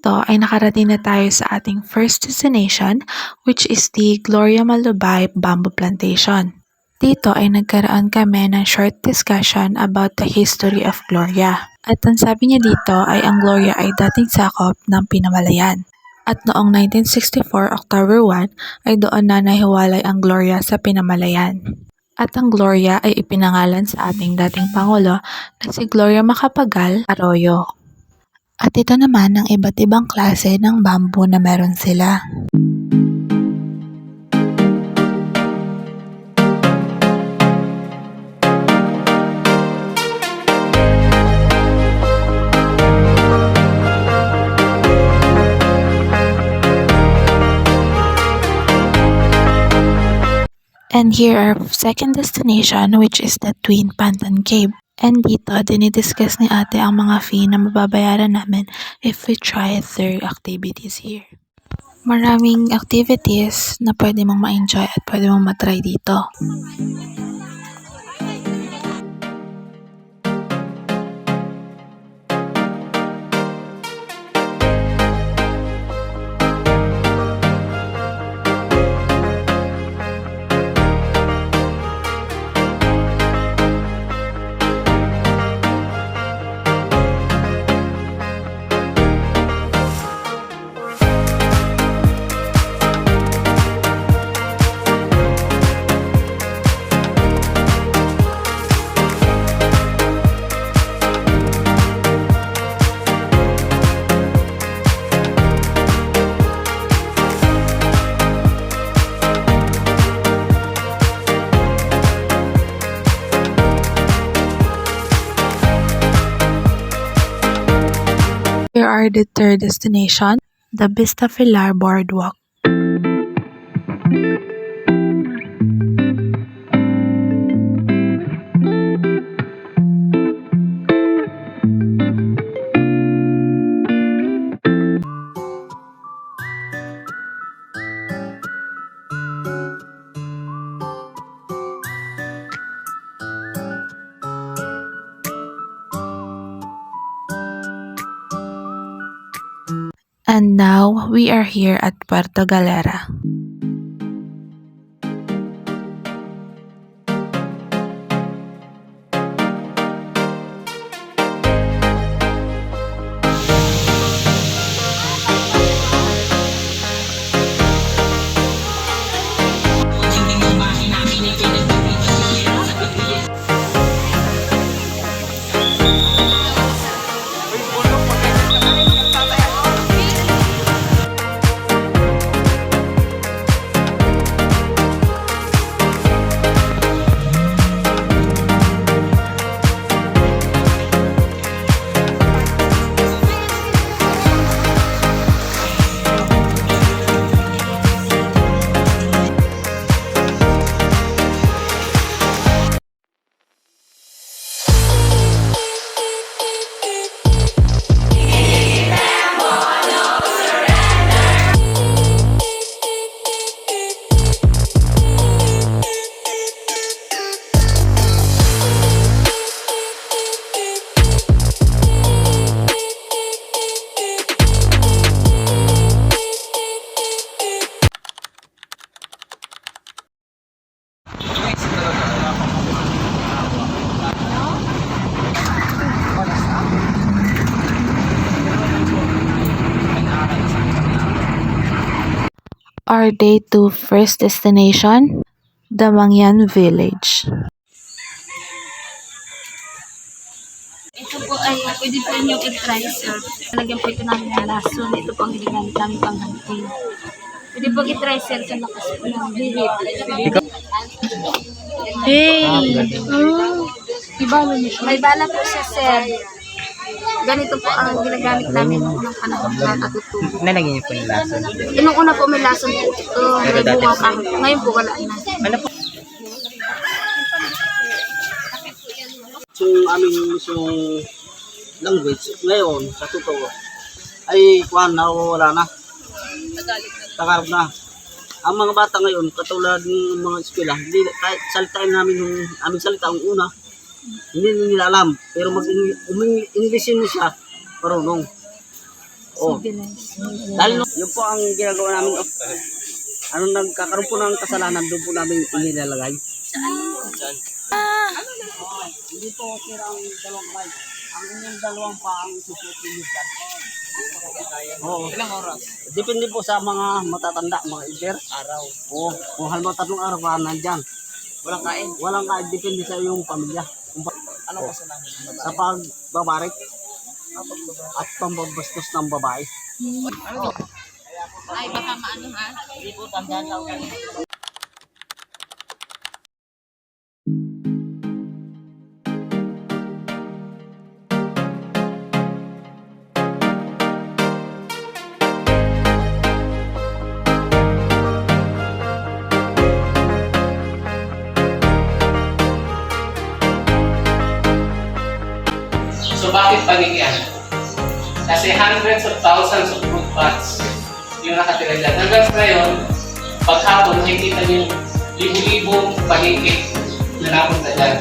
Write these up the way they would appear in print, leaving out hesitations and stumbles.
ito ay nakarating na tayo sa ating first destination, which is the Gloria Malubay Bamboo Plantation. Dito ay nagkaroon kami ng short discussion about the history of Gloria. At ang sabi niya dito ay ang Gloria ay dating sakop ng Pinamalayan. At noong 1964 October 1 ay doon na nahiwalay ang Gloria sa Pinamalayan. At ang Gloria ay ipinangalan sa ating dating Pangulo na si Gloria Macapagal Arroyo. At ito naman ang iba't ibang klase ng bamboo na meron sila. And here our second destination, which is the Twin Pantan Cave. And dito, dinidiscuss ni ate ang mga fee na mababayaran namin if we try their activities here. Maraming activities na pwede mong ma-enjoy at pwede mong matry dito. Here are the third destination, the Vista Pilar Boardwalk. And now, we are here at Puerto Galera. Our day 2 first destination, Damangyan Village. Ito po ay pwede po inyong i-try, sir. Talagyan po ito namin ng lason. Ito po ang ginagamit namin pang hunting. Pwede po i-try, sir, sa lakas po ng bihip. Hey! May bala po siya, sir. Ganito po ang ginagamit namin noong unang panahon na natutubo. Nalagyan niyo po yung lason. Nung una po may lason po ito. May bunga kahit. Ngayon po wala na. Ano po? Yung aming mismong language ngayon sa totoo ay kuhan na wala na. Tagalog na. Ang mga bata ngayon, katulad ng mga eskwela, hindi, kahit salitain namin yung aming salita ang una, hindi nila alam. Pero mag-Englishin mo siya, marunong. Oh, Civilized. dahil yun po ang ginagawa namin. Oh. Ano nagkakaroon po ng kasalanan, doon po namin inilalagay. Hindi po okay ang dalawang mic. Ang inyong dalawang pa ang sususunod. Oo. Ilang oras? Depende po sa mga matatanda, mga elder. Araw. Oo. Kung halimbawa 3 araw ka nandyan. Walang kain? Walang kain. Depende sa iyong pamilya. Anong kasalanan ng babae? Sa pagbabarik. At pambabastos ng babae. Ay, baka maano ha? Hindi po tandaan lang. So bakit panigyan? Kasi hundreds of thousands of fruit bats yung nakatira dyan. Hanggang sa ngayon, paghapon makikita niyo libo-libong panigit na napunta dyan.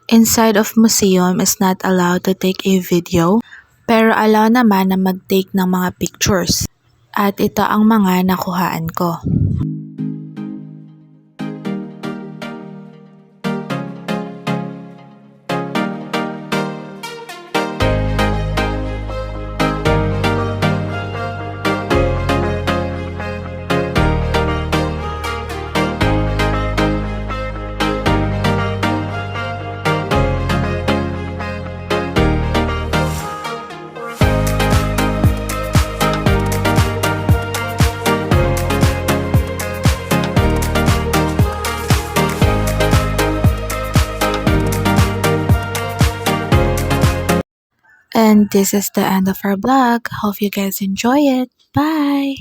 Inside of museum is not allowed to take a video, pero allow naman na mag-take ng mga pictures. At ito ang mga nakuhaan ko. And this is the end of our vlog. Hope you guys enjoy it. Bye!